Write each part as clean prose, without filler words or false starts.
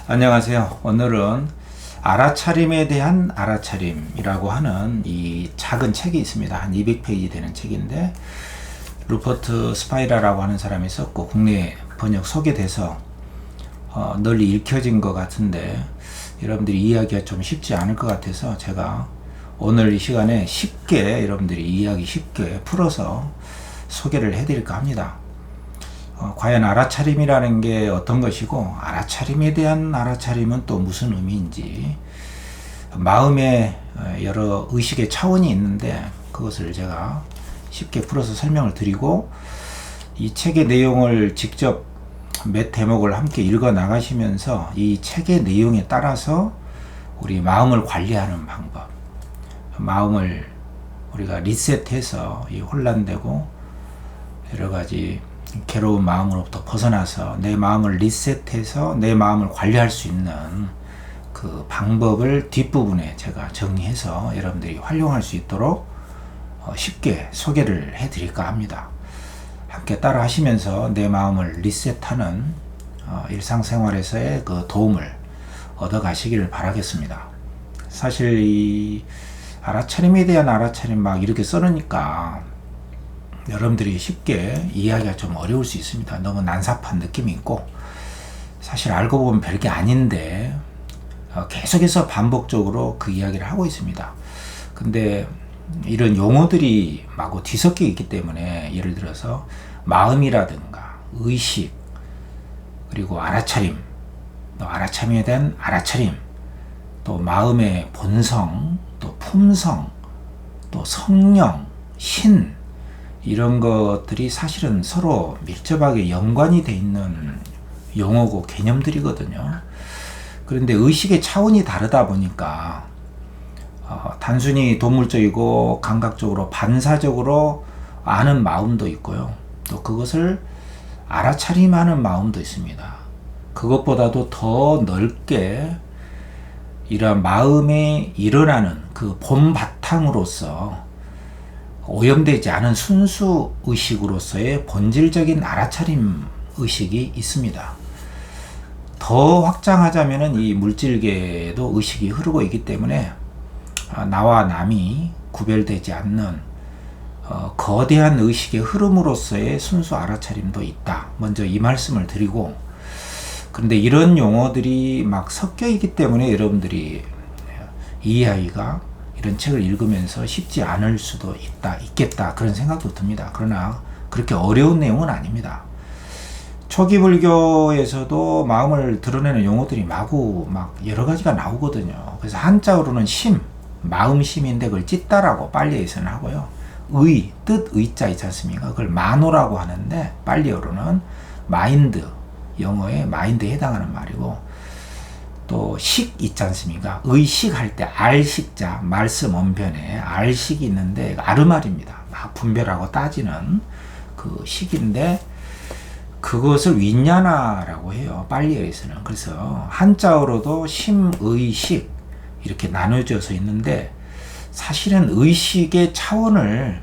안녕하세요. 오늘은 알아차림에 대한 알아차림이라고 하는 이 작은 책이 있습니다. 한 200페이지 되는 책인데 루퍼트 스파이라라고 하는 사람이 썼고 국내 번역 소개돼서 널리 읽혀진 것 같은데 여러분들이 이해하기가 좀 쉽지 않을 것 같아서 제가 오늘 이 시간에 쉽게 여러분들이 이해하기 쉽게 풀어서 소개를 해드릴까 합니다. 과연 알아차림이라는 게 어떤 것이고 알아차림에 대한 알아차림은 또 무슨 의미인지 마음의 여러 의식의 차원이 있는데 그것을 제가 쉽게 풀어서 설명을 드리고 이 책의 내용을 직접 몇 대목을 함께 읽어 나가시면서 이 책의 내용에 따라서 우리 마음을 관리하는 방법, 마음을 우리가 리셋해서 이 혼란되고 여러 가지 괴로운 마음으로부터 벗어나서 내 마음을 리셋해서 내 마음을 관리할 수 있는 그 방법을 뒷부분에 제가 정리해서 여러분들이 활용할 수 있도록 쉽게 소개를 해 드릴까 합니다. 함께 따라 하시면서 내 마음을 리셋하는 일상생활에서의 그 도움을 얻어 가시기를 바라겠습니다. 사실 이 알아차림에 대한 알아차림 막 이렇게 써놓으니까 여러분들이 쉽게 이해하기가 좀 어려울 수 있습니다. 너무 난삽한 느낌이 있고 사실 알고 보면 별게 아닌데 계속해서 반복적으로 그 이야기를 하고 있습니다. 근데 이런 용어들이 마구 뒤섞여 있기 때문에 예를 들어서 마음이라든가 의식 그리고 알아차림 또 알아차림에 대한 알아차림 또 마음의 본성 또 품성 또 성령 신 이런 것들이 사실은 서로 밀접하게 연관이 돼 있는 용어고 개념들이거든요. 그런데 의식의 차원이 다르다 보니까 단순히 동물적이고 감각적으로 반사적으로 아는 마음도 있고요. 또 그것을 알아차림하는 마음도 있습니다. 그것보다도 더 넓게 이러한 마음에 일어나는 그 본 바탕으로서 오염되지 않은 순수 의식으로서의 본질적인 알아차림 의식이 있습니다. 더 확장하자면 이 물질계에도 의식이 흐르고 있기 때문에 나와 남이 구별되지 않는 거대한 의식의 흐름으로서의 순수 알아차림도 있다. 먼저 이 말씀을 드리고 그런데 이런 용어들이 막 섞여 있기 때문에 여러분들이 이해하기가 이런 책을 읽으면서 쉽지 않을 수도 있겠다 그런 생각도 듭니다. 그러나 그렇게 어려운 내용은 아닙니다. 초기 불교에서도 마음을 드러내는 용어들이 마구 막 여러 가지가 나오거든요. 그래서 한자어로는 심, 마음심인데 그걸 찢다라고 빨리에서는 하고요. 의, 뜻 의자 있지 않습니까? 그걸 마노라고 하는데 빨리어로는 마인드, 영어의 마인드에 해당하는 말이고 또 식 있지 않습니까? 의식할 때 알식자, 말씀 언변에 알식이 있는데 아르말입니다. 막 분별하고 따지는 그 식인데 그것을 윈야나라고 해요. 빨리어에서는. 그래서 한자어로도 심의식 이렇게 나눠져서 있는데 사실은 의식의 차원을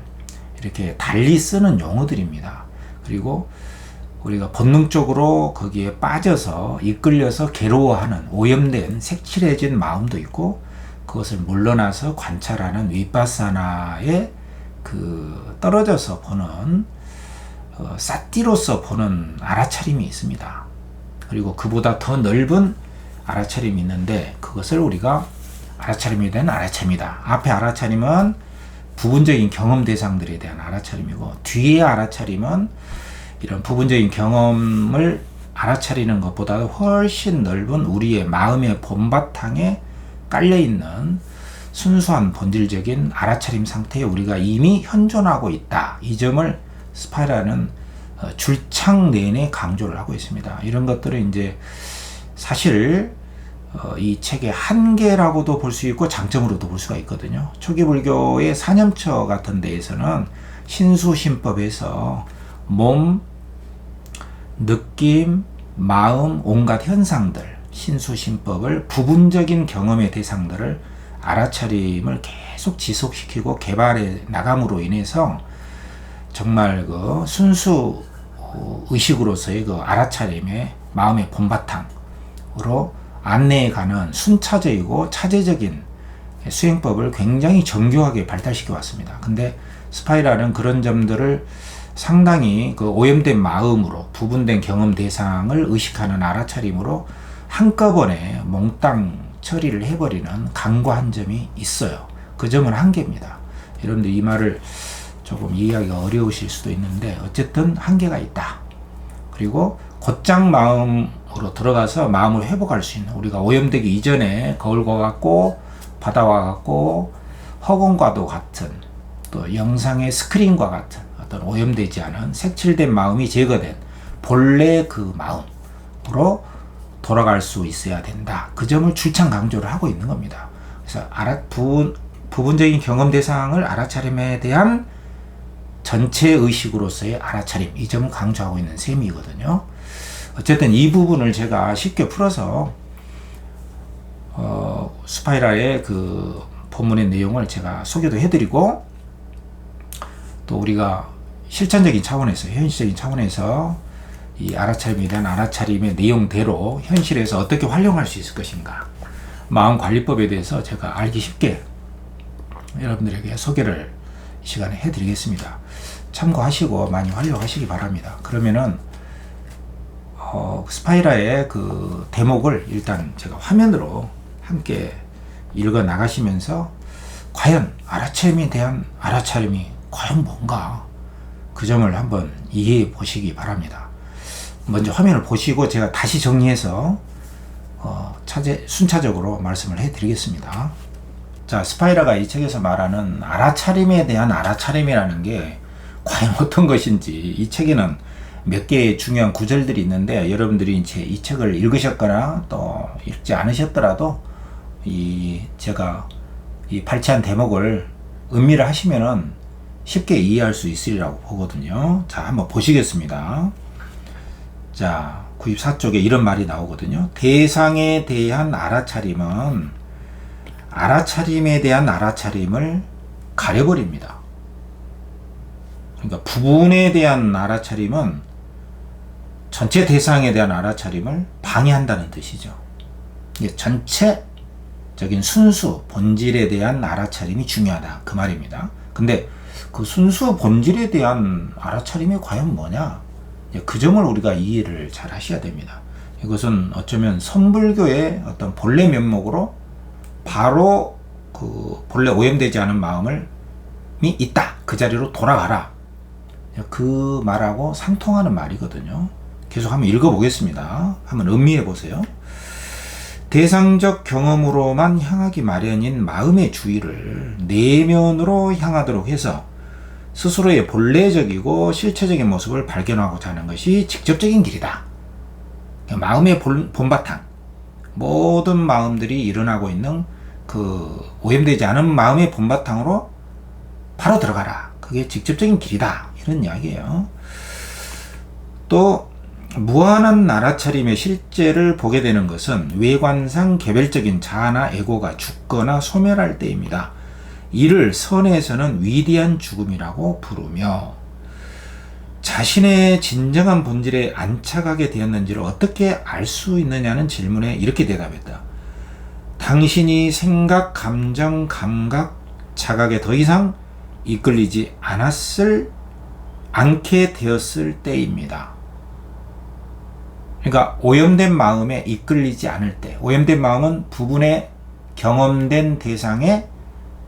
이렇게 달리 쓰는 용어들입니다. 그리고 우리가 본능적으로 거기에 빠져서 이끌려서 괴로워하는 오염된 색칠해진 마음도 있고 그것을 물러나서 관찰하는 위파사나에 그 떨어져서 보는 사티로서 보는 알아차림이 있습니다. 그리고 그보다 더 넓은 알아차림이 있는데 그것을 우리가 알아차림에 대한 알아차림이다. 앞에 알아차림은 부분적인 경험 대상들에 대한 알아차림이고 뒤에 알아차림은 이런 부분적인 경험을 알아차리는 것보다 훨씬 넓은 우리의 마음의 본바탕에 깔려있는 순수한 본질적인 알아차림 상태에 우리가 이미 현존하고 있다. 이 점을 스파이라는 줄창 내내 강조를 하고 있습니다. 이런 것들은 이제 사실 이 책의 한계라고도 볼 수 있고 장점으로도 볼 수가 있거든요. 초기 불교의 사념처 같은 데에서는 신수신법에서 몸, 느낌, 마음, 온갖 현상들, 신수신법을 부분적인 경험의 대상들을 알아차림을 계속 지속시키고 개발해 나감으로 인해서 정말 그 순수 의식으로서의 그 알아차림의 마음의 본바탕으로 안내에 가는 순차적이고 차제적인 수행법을 굉장히 정교하게 발달시켜 왔습니다. 근데 스파이랄은 그런 점들을 상당히 그 오염된 마음으로 부분된 경험 대상을 의식하는 알아차림으로 한꺼번에 몽땅 처리를 해버리는 간과한 점이 있어요. 그 점은 한계입니다. 여러분들 이 말을 조금 이해하기가 어려우실 수도 있는데 어쨌든 한계가 있다. 그리고 곧장 마음으로 들어가서 마음을 회복할 수 있는, 우리가 오염되기 이전에 거울과 같고 바다와 같고 허공과도 같은, 또 영상의 스크린과 같은 어떤 오염되지 않은 색칠된 마음이 제거된 본래 그 마음으로 돌아갈 수 있어야 된다. 그 점을 출창 강조를 하고 있는 겁니다. 그래서 부분적인 경험 대상을 알아차림에 대한 전체 의식으로서의 알아차림, 이 점을 강조하고 있는 셈이거든요. 어쨌든 이 부분을 제가 쉽게 풀어서 스파이라의 그 본문의 내용을 제가 소개도 해드리고, 또 우리가 실천적인 차원에서, 현실적인 차원에서 이 알아차림에 대한 알아차림의 내용대로 현실에서 어떻게 활용할 수 있을 것인가, 마음관리법에 대해서 제가 알기 쉽게 여러분들에게 소개를 이 시간에 해드리겠습니다. 참고하시고 많이 활용하시기 바랍니다. 그러면은 스파이라의 그 대목을 일단 제가 화면으로 함께 읽어 나가시면서 과연 알아차림에 대한 알아차림이 과연 뭔가, 그 점을 한번 이해해 보시기 바랍니다. 먼저 화면을 보시고 제가 다시 정리해서 순차적으로 말씀을 해 드리겠습니다. 자, 스파이라가 이 책에서 말하는 알아차림에 대한 알아차림이라는 게 과연 어떤 것인지, 이 책에는 몇 개의 중요한 구절들이 있는데, 여러분들이 이제 이 책을 읽으셨거나 또 읽지 않으셨더라도 제가 이 발췌한 대목을 음미를 하시면은 쉽게 이해할 수 있으리라고 보거든요. 자, 한번 보시겠습니다. 자, 94쪽에 이런 말이 나오거든요. 대상에 대한 알아차림은 알아차림에 대한 알아차림을 가려버립니다. 그러니까 부분에 대한 알아차림은 전체 대상에 대한 알아차림을 방해한다는 뜻이죠. 이게 전체적인 순수, 본질에 대한 알아차림이 중요하다, 그 말입니다. 근데 그 순수 본질에 대한 알아차림이 과연 뭐냐? 그 점을 우리가 이해를 잘 하셔야 됩니다. 이것은 어쩌면 선불교의 어떤 본래 면목으로 바로 그 본래 오염되지 않은 마음이 있다, 그 자리로 돌아가라, 그 말하고 상통하는 말이거든요. 계속 한번 읽어보겠습니다. 한번 음미해 보세요. 대상적 경험으로만 향하기 마련인 마음의 주의를 내면으로 향하도록 해서 스스로의 본래적이고 실체적인 모습을 발견하고자 하는 것이 직접적인 길이다. 마음의 본바탕, 모든 마음들이 일어나고 있는 그 오염되지 않은 마음의 본바탕으로 바로 들어가라. 그게 직접적인 길이다, 이런 이야기예요. 또 무한한 알아차림의 실제를 보게 되는 것은 외관상 개별적인 자아나 에고가 죽거나 소멸할 때입니다. 이를 선에서는 위대한 죽음이라고 부르며, 자신의 진정한 본질에 안착하게 되었는지를 어떻게 알 수 있느냐는 질문에 이렇게 대답했다. 당신이 생각, 감정, 감각, 자각에 더 이상 이끌리지 않게 되었을 때입니다. 그러니까 오염된 마음에 이끌리지 않을 때, 오염된 마음은 부분에 경험된 대상에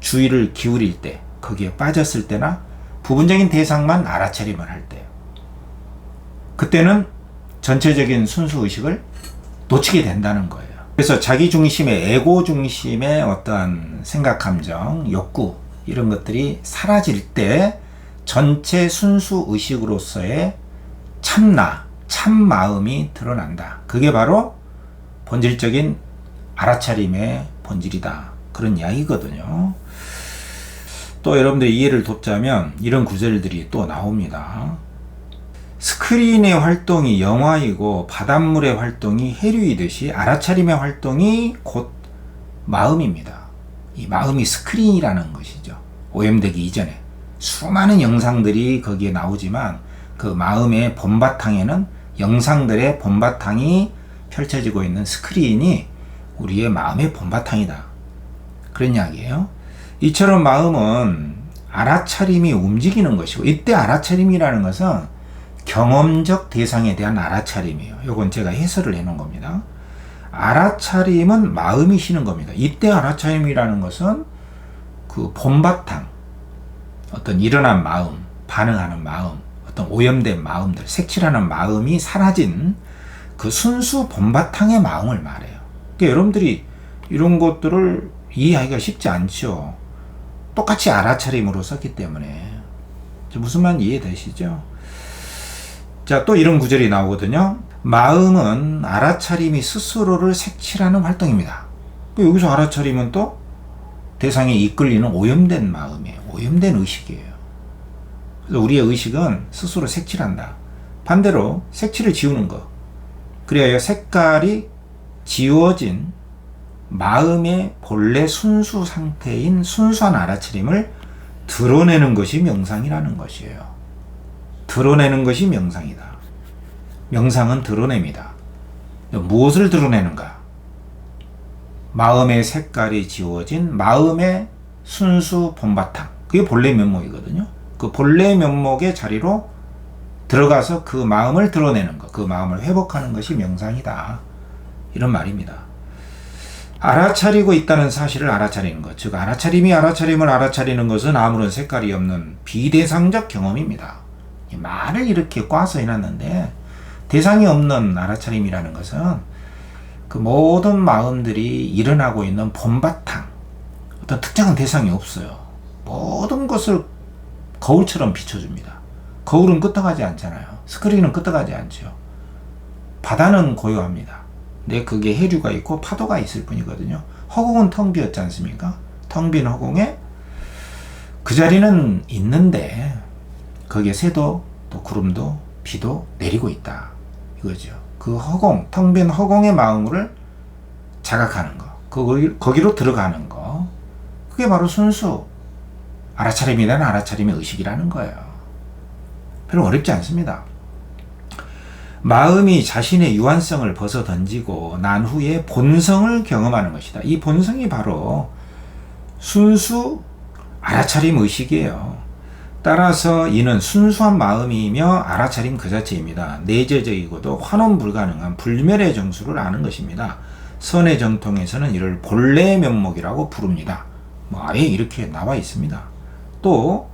주의를 기울일 때, 거기에 빠졌을 때나 부분적인 대상만 알아차림을 할 때, 그때는 전체적인 순수의식을 놓치게 된다는 거예요. 그래서 자기 중심의, 에고 중심의 어떠한 생각, 감정, 욕구, 이런 것들이 사라질 때 전체 순수의식으로서의 참나, 참마음이 드러난다. 그게 바로 본질적인 알아차림의 본질이다, 그런 이야기거든요. 또 여러분들 이해를 돕자면 이런 구절들이 또 나옵니다. 스크린의 활동이 영화이고 바닷물의 활동이 해류이듯이 알아차림의 활동이 곧 마음입니다. 이 마음이 스크린이라는 것이죠. 오염되기 이전에 수많은 영상들이 거기에 나오지만 그 마음의 본바탕에는 영상들의 본바탕이 펼쳐지고 있는 스크린이 우리의 마음의 본바탕이다. 그런 이야기예요. 이처럼 마음은 알아차림이 움직이는 것이고, 이때 알아차림이라는 것은 경험적 대상에 대한 알아차림이에요. 이건 제가 해설을 해놓은 겁니다. 알아차림은 마음이 쉬는 겁니다. 이때 알아차림이라는 것은 그 본바탕, 어떤 일어난 마음, 반응하는 마음, 어떤 오염된 마음들, 색칠하는 마음이 사라진 그 순수 본바탕의 마음을 말해요. 그러니까 여러분들이 이런 것들을 이해하기가 쉽지 않죠. 똑같이 알아차림으로 썼기 때문에. 무슨 말인지 이해되시죠? 자, 또 이런 구절이 나오거든요. 마음은 알아차림이 스스로를 색칠하는 활동입니다. 여기서 알아차림은 또 대상에 이끌리는 오염된 마음이에요. 오염된 의식이에요. 그래서 우리의 의식은 스스로 색칠한다. 반대로 색칠을 지우는 것. 그래야 색깔이 지워진 마음의 본래 순수 상태인 순수한 알아차림을 드러내는 것이 명상이라는 것이에요. 드러내는 것이 명상이다. 명상은 드러냅니다. 무엇을 드러내는가? 마음의 색깔이 지워진 마음의 순수 본바탕. 그게 본래 면목이거든요. 그 본래 면목의 자리로 들어가서 그 마음을 드러내는 것, 그 마음을 회복하는 것이 명상이다. 이런 말입니다. 알아차리고 있다는 사실을 알아차리는 것, 즉 알아차림이 알아차림을 알아차리는 것은 아무런 색깔이 없는 비대상적 경험입니다. 이 말을 이렇게 꽈서 해놨는데, 대상이 없는 알아차림이라는 것은 그 모든 마음들이 일어나고 있는 본바탕, 어떤 특정한 대상이 없어요. 모든 것을 거울처럼 비춰줍니다. 거울은 끄떡하지 않잖아요. 스크린은 끄떡하지 않죠. 바다는 고요합니다. 근데 그게 해류가 있고 파도가 있을 뿐이거든요. 허공은 텅 비었지 않습니까? 텅 빈 허공에 그 자리는 있는데 거기에 새도 또 구름도 비도 내리고 있다. 이거죠. 그 허공, 텅 빈 허공의 마음을 자각하는 거, 거기로 들어가는 거, 그게 바로 순수 알아차림이라는 알아차림의 의식이라는 거예요. 별로 어렵지 않습니다. 마음이 자신의 유한성을 벗어던지고 난 후에 본성을 경험하는 것이다. 이 본성이 바로 순수 알아차림 의식이에요. 따라서 이는 순수한 마음이며 알아차림 그 자체입니다. 내재적이고도 환원 불가능한 불멸의 정수를 아는 것입니다. 선의 정통에서는 이를 본래 면목이라고 부릅니다. 아예 이렇게 나와 있습니다. 또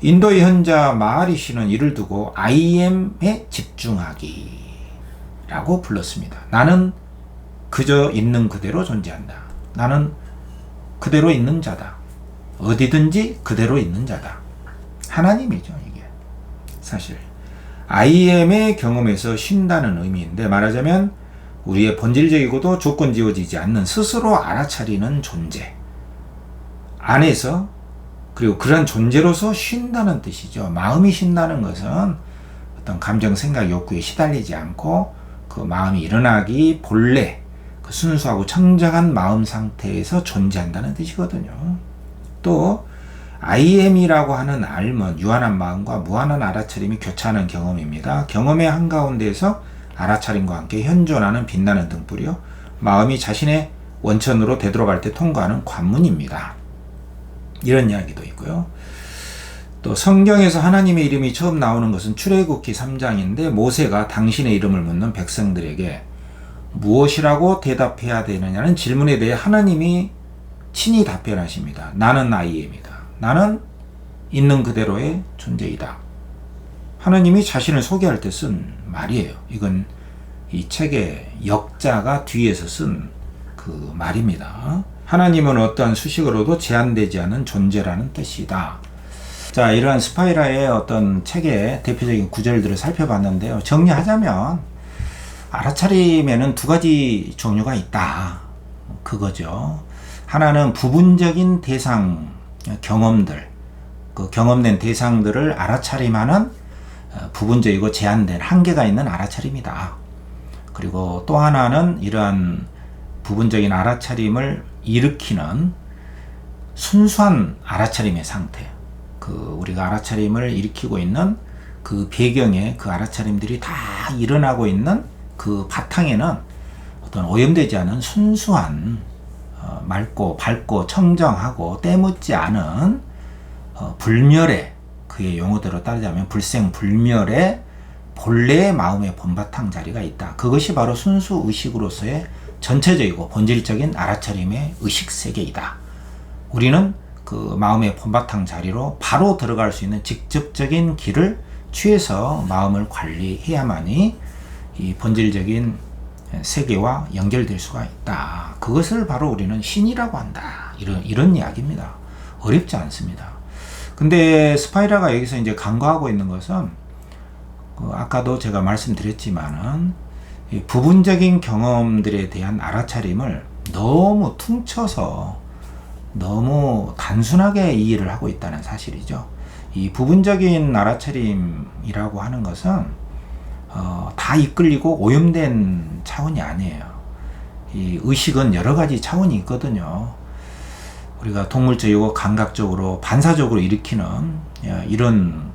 인도의 현자 마하리시는 이를 두고 I am에 집중하기 라고 불렀습니다. 나는 그저 있는 그대로 존재한다. 나는 그대로 있는 자다. 어디든지 그대로 있는 자다. 하나님이죠, 이게. 사실 I am의 경험에서 쉰다는 의미인데, 말하자면 우리의 본질적이고도 조건지어지지 않는 스스로 알아차리는 존재 안에서, 그리고 그런 존재로서 쉰다는 뜻이죠. 마음이 쉰다는 것은 어떤 감정, 생각, 욕구에 시달리지 않고 그 마음이 일어나기 본래 그 순수하고 청정한 마음 상태에서 존재한다는 뜻이거든요. 또 I am이라고 하는 알은 유한한 마음과 무한한 알아차림이 교차하는 경험입니다. 경험의 한가운데에서 알아차림과 함께 현존하는 빛나는 등불이요, 마음이 자신의 원천으로 되돌아갈 때 통과하는 관문입니다. 이런 이야기도 있고요. 또 성경에서 하나님의 이름이 처음 나오는 것은 출애굽기 3장인데 모세가 당신의 이름을 묻는 백성들에게 무엇이라고 대답해야 되느냐는 질문에 대해 하나님이 친히 답변하십니다. 나는 I am이다. 나는 있는 그대로의 존재이다. 하나님이 자신을 소개할 때 쓴 말이에요. 이건 이 책의 역자가 뒤에서 쓴 그 말입니다. 하나님은 어떠한 수식으로도 제한되지 않은 존재라는 뜻이다. 자, 이러한 스파이라의 어떤 책의 대표적인 구절들을 살펴봤는데요. 정리하자면 알아차림에는 두 가지 종류가 있다. 그거죠. 하나는 부분적인 대상, 경험들, 그 경험된 대상들을 알아차림하는 부분적이고 제한된 한계가 있는 알아차림이다. 그리고 또 하나는 이러한 부분적인 알아차림을 일으키는 순수한 알아차림의 상태, 그 우리가 알아차림을 일으키고 있는 그 배경에 그 알아차림들이 다 일어나고 있는 그 바탕에는 어떤 오염되지 않은 순수한 맑고 밝고 청정하고 때묻지 않은 불멸의, 그의 용어대로 따르자면 불생불멸의 본래의 마음의 본바탕 자리가 있다. 그것이 바로 순수 의식으로서의 전체적이고 본질적인 알아차림의 의식세계이다. 우리는 그 마음의 본바탕 자리로 바로 들어갈 수 있는 직접적인 길을 취해서 마음을 관리해야만이 이 본질적인 세계와 연결될 수가 있다. 그것을 바로 우리는 신이라고 한다. 이런 이야기입니다. 어렵지 않습니다. 근데 스파이라가 여기서 이제 간과하고 있는 것은 아까도 제가 말씀드렸지만은 부분적인 경험들에 대한 알아차림을 너무 퉁쳐서 너무 단순하게 이해를 하고 있다는 사실이죠. 이 부분적인 알아차림이라고 하는 것은 다 이끌리고 오염된 차원이 아니에요. 이 의식은 여러 가지 차원이 있거든요. 우리가 동물적이고 감각적으로 반사적으로 일으키는 이런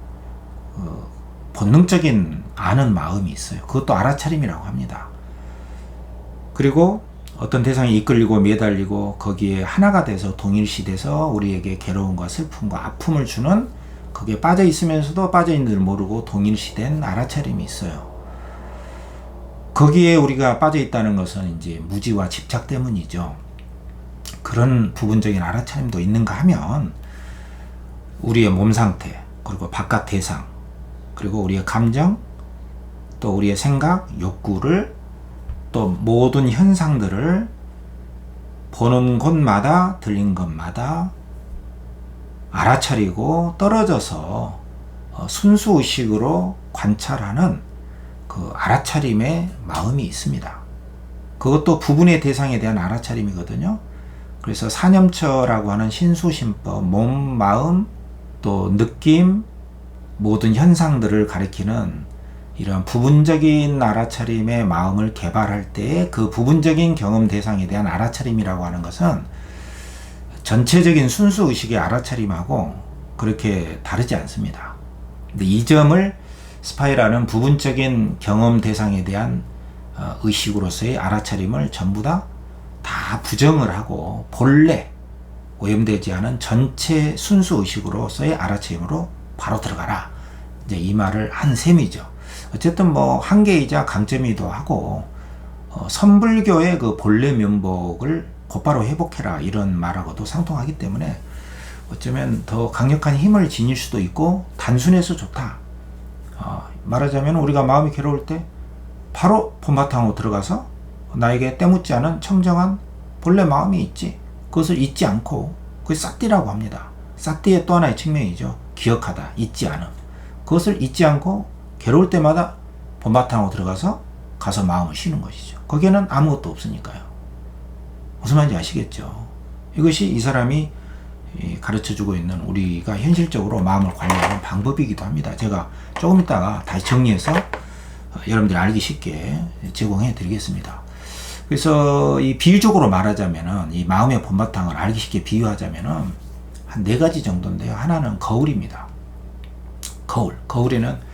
본능적인 아는 마음이 있어요. 그것도 알아차림이라고 합니다. 그리고 어떤 대상이 이끌리고 매달리고 거기에 하나가 돼서 동일시돼서 우리에게 괴로움과 슬픔과 아픔을 주는, 거기에 빠져 있으면서도 빠져 있는 줄 모르고 동일시된 알아차림이 있어요. 거기에 우리가 빠져 있다는 것은 이제 무지와 집착 때문이죠. 그런 부분적인 알아차림도 있는가 하면 우리의 몸 상태, 그리고 바깥 대상, 그리고 우리의 감정, 또 우리의 생각, 욕구를, 또 모든 현상들을 보는 곳마다 들린 것마다 알아차리고 떨어져서 순수의식으로 관찰하는 그 알아차림의 마음이 있습니다. 그것도 부분의 대상에 대한 알아차림이거든요. 그래서 사념처라고 하는 신수심법, 몸, 마음, 또 느낌, 모든 현상들을 가리키는 이런 부분적인 알아차림의 마음을 개발할 때의 그 부분적인 경험 대상에 대한 알아차림이라고 하는 것은 전체적인 순수의식의 알아차림하고 그렇게 다르지 않습니다. 근데 이 점을 스파이라는 부분적인 경험 대상에 대한 의식으로서의 알아차림을 전부 다 부정을 하고 본래 오염되지 않은 전체 순수의식으로서의 알아차림으로 바로 들어가라. 이제 이 말을 한 셈이죠. 어쨌든 뭐 한계이자 강점이기도 하고 선불교의 그 본래 면목을 곧바로 회복해라 이런 말하고도 상통하기 때문에 어쩌면 더 강력한 힘을 지닐 수도 있고 단순해서 좋다. 말하자면 우리가 마음이 괴로울 때 바로 본바탕으로 들어가서 나에게 때묻지 않은 청정한 본래 마음이 있지. 그것을 잊지 않고 그게 사띠라고 합니다. 사띠의 또 하나의 측면이죠. 기억하다, 잊지 않음. 그것을 잊지 않고 괴로울 때마다 본바탕으로 들어가서 가서 마음을 쉬는 것이죠. 거기에는 아무것도 없으니까요. 무슨 말인지 아시겠죠? 이것이 이 사람이 가르쳐주고 있는 우리가 현실적으로 마음을 관리하는 방법이기도 합니다. 제가 조금 있다가 다시 정리해서 여러분들이 알기 쉽게 제공해 드리겠습니다. 그래서 이 비유적으로 말하자면은 이 마음의 본바탕을 알기 쉽게 비유하자면은 한 4가지 정도인데요. 하나는 거울입니다. 거울에는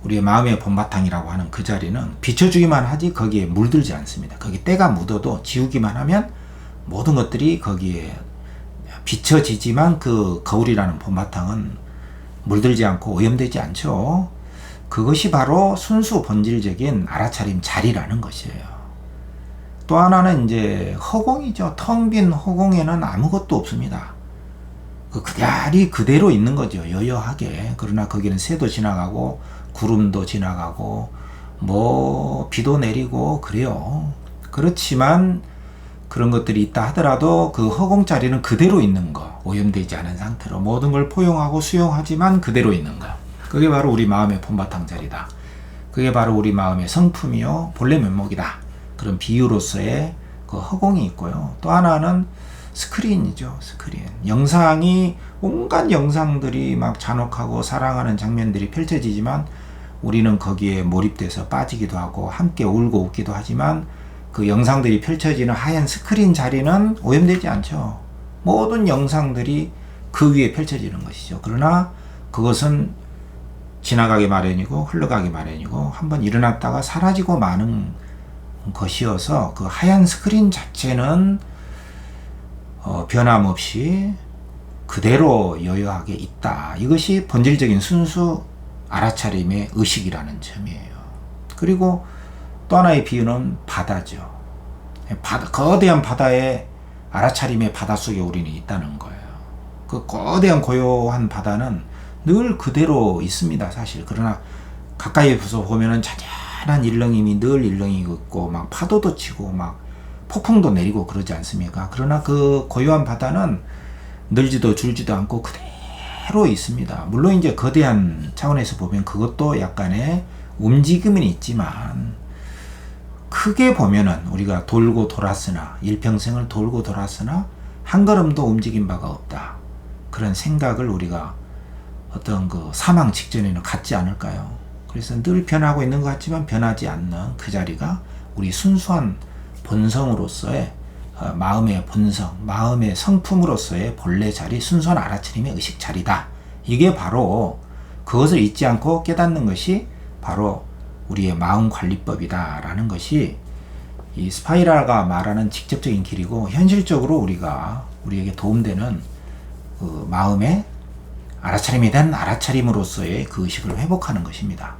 우리의 마음의 본바탕이라고 하는 그 자리는 비춰주기만 하지 거기에 물들지 않습니다. 거기 때가 묻어도 지우기만 하면 모든 것들이 거기에 비춰지지만 그 거울이라는 본바탕은 물들지 않고 오염되지 않죠. 그것이 바로 순수 본질적인 알아차림 자리라는 것이에요. 또 하나는 이제 허공이죠. 텅 빈 허공에는 아무것도 없습니다. 그 자리 그대로 있는 거죠. 여여하게. 그러나 거기는 새도 지나가고 구름도 지나가고 뭐 비도 내리고 그래요. 그렇지만 그런 것들이 있다 하더라도 그 허공 자리는 그대로 있는 거, 오염되지 않은 상태로 모든 걸 포용하고 수용하지만 그대로 있는 거. 그게 바로 우리 마음의 본바탕 자리다. 그게 바로 우리 마음의 성품이요 본래 면목이다. 그런 비유로서의 그 허공이 있고요. 또 하나는 스크린이죠. 스크린. 영상이 온갖 영상들이 막 잔혹하고 사랑하는 장면들이 펼쳐지지만 우리는 거기에 몰입돼서 빠지기도 하고 함께 울고 웃기도 하지만 그 영상들이 펼쳐지는 하얀 스크린 자리는 오염되지 않죠. 모든 영상들이 그 위에 펼쳐지는 것이죠. 그러나 그것은 지나가기 마련이고 흘러가기 마련이고 한번 일어났다가 사라지고 마는 것이어서 그 하얀 스크린 자체는 변함없이 그대로 여여하게 있다. 이것이 본질적인 순수 알아차림의 의식이라는 점이에요. 그리고 또 하나의 비유는 바다죠. 거대한 바다에 알아차림의 바다 속에 우리는 있다는 거예요. 그 거대한 고요한 바다는 늘 그대로 있습니다, 사실. 그러나 가까이서 보면은 잔잔한 일렁임이 늘 일렁이고 있고, 막 파도도 치고, 막 폭풍도 내리고 그러지 않습니까? 그러나 그 고요한 바다는 늘지도 줄지도 않고 그대로 있습니다. 물론 이제 거대한 차원에서 보면 그것도 약간의 움직임은 있지만, 크게 보면은 우리가 돌고 돌았으나, 일평생을 돌고 돌았으나 한 걸음도 움직인 바가 없다. 그런 생각을 우리가 어떤 그 사망 직전에는 갖지 않을까요? 그래서 늘 변하고 있는 것 같지만 변하지 않는 그 자리가 우리 순수한 본성으로서의 마음의 본성, 마음의 성품으로서의 본래 자리, 순수한 알아차림의 의식 자리다. 이게 바로 그것을 잊지 않고 깨닫는 것이 바로 우리의 마음 관리법이다 라는 것이 이 스파이랄가 말하는 직접적인 길이고, 현실적으로 우리에게 도움되는 그 마음의 알아차림에 대한 알아차림으로서의 그 의식을 회복하는 것입니다.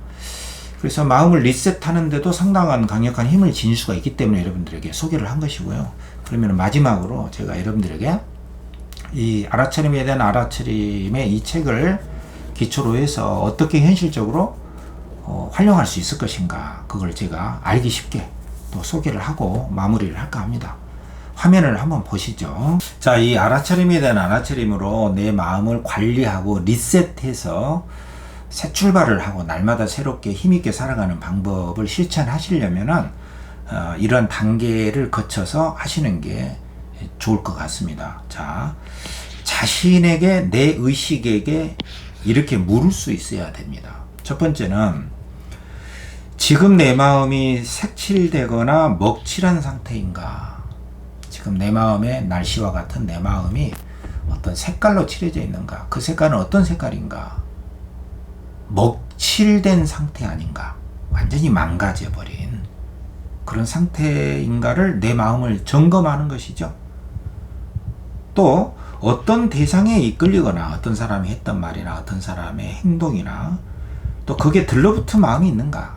그래서 마음을 리셋하는데도 상당한 강력한 힘을 지닐 수가 있기 때문에 여러분들에게 소개를 한 것이고요. 그러면 마지막으로 제가 여러분들에게 이 알아차림에 대한 알아차림의 이 책을 기초로 해서 어떻게 현실적으로 활용할 수 있을 것인가, 그걸 제가 알기 쉽게 또 소개를 하고 마무리를 할까 합니다. 화면을 한번 보시죠. 자, 이 알아차림에 대한 알아차림으로 내 마음을 관리하고 리셋해서 새 출발을 하고 날마다 새롭게 힘있게 살아가는 방법을 실천하시려면은 이런 단계를 거쳐서 하시는 게 좋을 것 같습니다. 자, 자신에게, 내 의식에게 이렇게 물을 수 있어야 됩니다. 첫 번째는 지금 내 마음이 색칠되거나 먹칠한 상태인가? 지금 내 마음의 날씨와 같은 내 마음이 어떤 색깔로 칠해져 있는가? 그 색깔은 어떤 색깔인가? 먹칠된 상태 아닌가? 완전히 망가져 버린 그런 상태인가를 내 마음을 점검하는 것이죠. 또 어떤 대상에 이끌리거나 어떤 사람이 했던 말이나 어떤 사람의 행동이나 또 그게 들러붙은 마음이 있는가?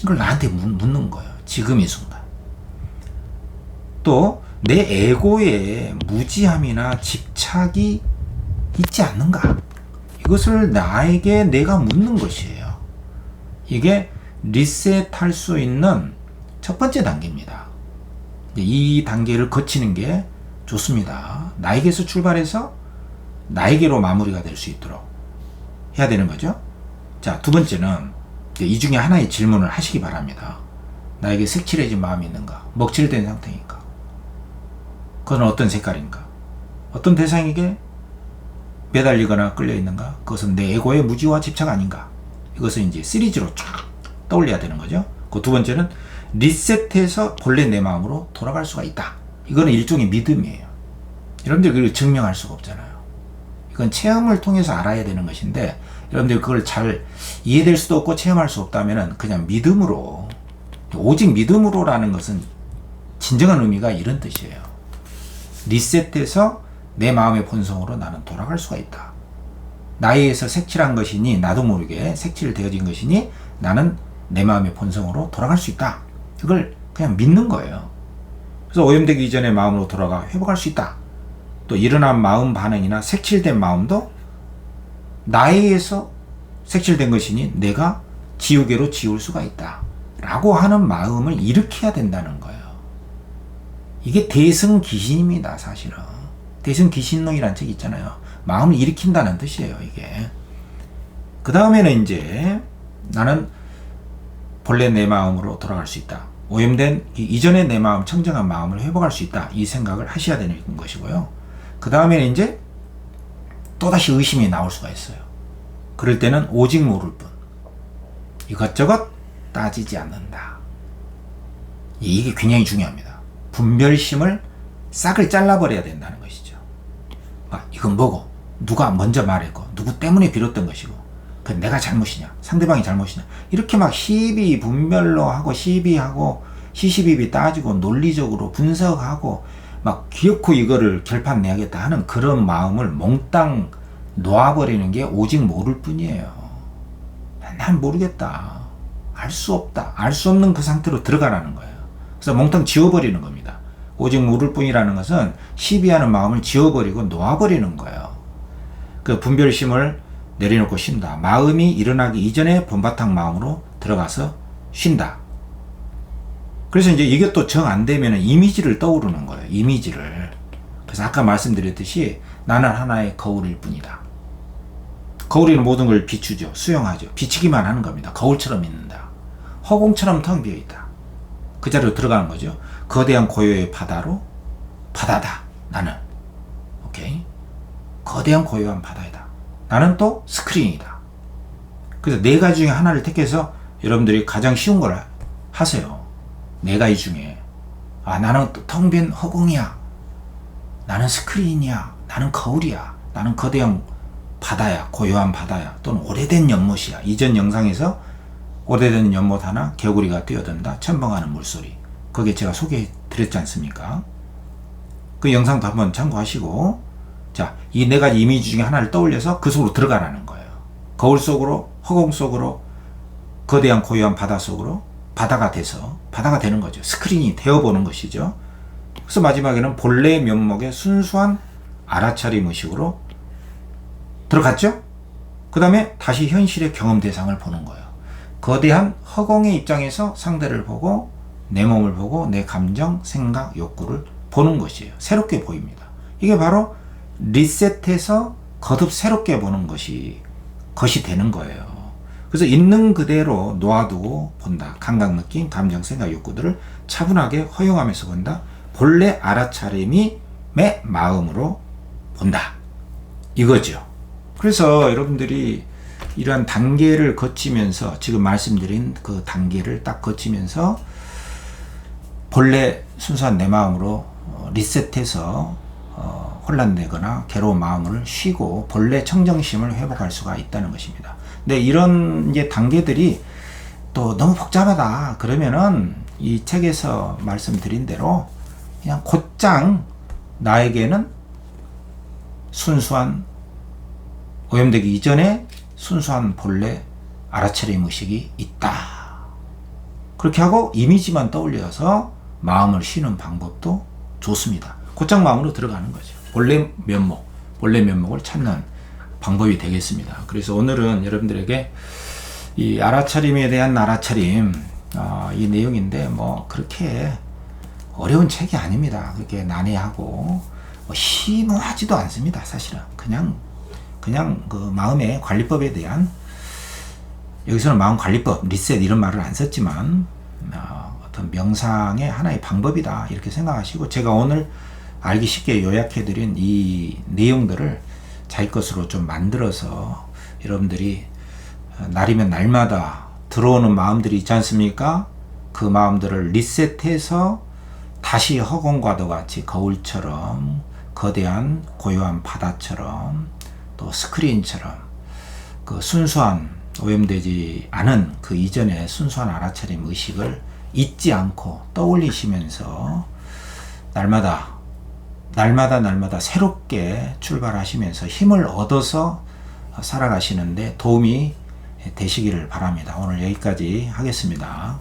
이걸 나한테 묻는 거예요. 지금 이 순간. 또 내 에고의 무지함이나 집착이 있지 않는가? 이것을 나에게 내가 묻는 것이에요. 이게 리셋할 수 있는 첫 번째 단계입니다. 이 단계를 거치는 게 좋습니다. 나에게서 출발해서 나에게로 마무리가 될 수 있도록 해야 되는 거죠. 자, 두 번째는 이 중에 하나의 질문을 하시기 바랍니다. 나에게 색칠해진 마음이 있는가? 먹칠된 상태인가? 그건 어떤 색깔인가? 어떤 대상에게 매달리거나 끌려 있는가? 그것은 내 에고의 무지와 집착 아닌가? 이것을 이제 시리즈로 쫙 떠올려야 되는 거죠. 그 두 번째는 리셋해서 본래 내 마음으로 돌아갈 수가 있다. 이거는 일종의 믿음이에요. 여러분들 그걸 증명할 수가 없잖아요. 이건 체험을 통해서 알아야 되는 것인데, 여러분들 그걸 잘 이해될 수도 없고 체험할 수 없다면 그냥 믿음으로, 오직 믿음으로라는 것은 진정한 의미가 이런 뜻이에요. 리셋해서 내 마음의 본성으로 나는 돌아갈 수가 있다. 나에 의해서 색칠한 것이니, 나도 모르게 색칠되어진 것이니 나는 내 마음의 본성으로 돌아갈 수 있다. 이걸 그냥 믿는 거예요. 그래서 오염되기 이전의 마음으로 돌아가 회복할 수 있다. 또 일어난 마음 반응이나 색칠된 마음도 나에 의해서 색칠된 것이니 내가 지우개로 지울 수가 있다 라고 하는 마음을 일으켜야 된다는 거예요. 이게 대승귀신입니다. 사실은 대승귀신론이라는 책 있잖아요. 마음을 일으킨다는 뜻이에요. 이게 그 다음에는 이제 나는 본래 내 마음으로 돌아갈 수 있다. 오염된 이전의 내 마음, 청정한 마음을 회복할 수 있다. 이 생각을 하셔야 되는 것이고요. 그 다음에는 이제 또다시 의심이 나올 수가 있어요. 그럴 때는 오직 모를 뿐. 이것저것 따지지 않는다. 이게 굉장히 중요합니다. 분별심을 싹을 잘라버려야 된다는 것이죠. 이건 뭐고, 누가 먼저 말했고, 누구 때문에 비롯된 것이고, 내가 잘못이냐, 상대방이 잘못이냐, 이렇게 막 시비 분별로 하고 시비하고 시시비비 따지고 논리적으로 분석하고 막 기어코 이거를 결판 내야겠다 하는 그런 마음을 몽땅 놓아버리는 게 오직 모를 뿐이에요. 난 모르겠다. 알 수 없다. 알 수 없는 그 상태로 들어가라는 거예요. 그래서 몽땅 지워버리는 겁니다. 오직 모를 뿐이라는 것은 시비하는 마음을 지워버리고 놓아버리는 거예요. 그 분별심을 내려놓고 쉰다. 마음이 일어나기 이전에 본바탕 마음으로 들어가서 쉰다. 그래서 이제 이게 또 정 안 되면 이미지를 떠오르는 거예요. 이미지를. 그래서 아까 말씀드렸듯이 나는 하나의 거울일 뿐이다. 거울이는 모든 걸 비추죠. 수용하죠. 비치기만 하는 겁니다. 거울처럼 있는다. 허공처럼 텅 비어있다. 그 자리로 들어가는 거죠. 거대한 고요의 바다로 바다다. 나는. 오케이. 거대한 고요한 바다이다. 나는 또 스크린이다. 그래서 네 가지 중에 하나를 택해서 여러분들이 가장 쉬운 걸 하세요. 네 가지 중에. 아, 나는 텅 빈 허공이야. 나는 스크린이야. 나는 거울이야. 나는 거대한 바다야. 고요한 바다야. 또는 오래된 연못이야. 이전 영상에서 오래된 연못 하나 개구리가 뛰어든다. 첨벙하는 물소리. 거기에 제가 소개해 드렸지 않습니까? 그 영상도 한번 참고하시고, 자, 이 네 가지 이미지 중에 하나를 떠올려서 그 속으로 들어가라는 거예요. 거울 속으로, 허공 속으로, 거대한 고요한 바다 속으로 바다가 돼서, 바다가 되는 거죠. 스크린이 되어보는 것이죠. 그래서 마지막에는 본래 면목의 순수한 알아차림 의식으로 들어갔죠? 그 다음에 다시 현실의 경험 대상을 보는 거예요. 거대한 허공의 입장에서 상대를 보고 내 몸을 보고 내 감정, 생각, 욕구를 보는 것이에요. 새롭게 보입니다. 이게 바로 리셋해서 거듭 새롭게 보는 것이 되는 거예요. 그래서 있는 그대로 놓아두고 본다. 감각, 느낌, 감정, 생각, 욕구들을 차분하게 허용하면서 본다. 본래 알아차림의 마음으로 본다. 이거죠. 그래서 여러분들이 이러한 단계를 거치면서 지금 말씀드린 그 단계를 딱 거치면서 본래 순수한 내 마음으로 리셋해서 혼란되거나 괴로운 마음을 쉬고 본래 청정심을 회복할 수가 있다는 것입니다. 근데 이런 이제 단계들이 또 너무 복잡하다 그러면은 이 책에서 말씀드린 대로 그냥 곧장 나에게는 순수한 오염되기 이전에 순수한 본래 알아차림 의식이 있다. 그렇게 하고 이미지만 떠올려서 마음을 쉬는 방법도 좋습니다. 곧장 마음으로 들어가는 거죠. 본래 면목을 찾는 방법이 되겠습니다. 그래서 오늘은 여러분들에게 이 알아차림에 대한 알아차림 이 내용인데 뭐 그렇게 어려운 책이 아닙니다. 그렇게 난해하고 심오하지도 않습니다. 사실은 그냥 그 마음의 관리법에 대한, 여기서는 마음 관리법, 리셋 이런 말을 안 썼지만 어떤 명상의 하나의 방법이다 이렇게 생각하시고, 제가 오늘 알기 쉽게 요약해드린 이 내용들을 자기 것으로 좀 만들어서 여러분들이 날이면 날마다 들어오는 마음들이 있지 않습니까? 그 마음들을 리셋해서 다시 허공과도 같이 거울처럼, 거대한 고요한 바다처럼, 또 스크린처럼 그 순수한 오염되지 않은 그 이전의 순수한 알아차림 의식을 잊지 않고 떠올리시면서 날마다 새롭게 출발하시면서 힘을 얻어서 살아가시는데 도움이 되시기를 바랍니다. 오늘 여기까지 하겠습니다.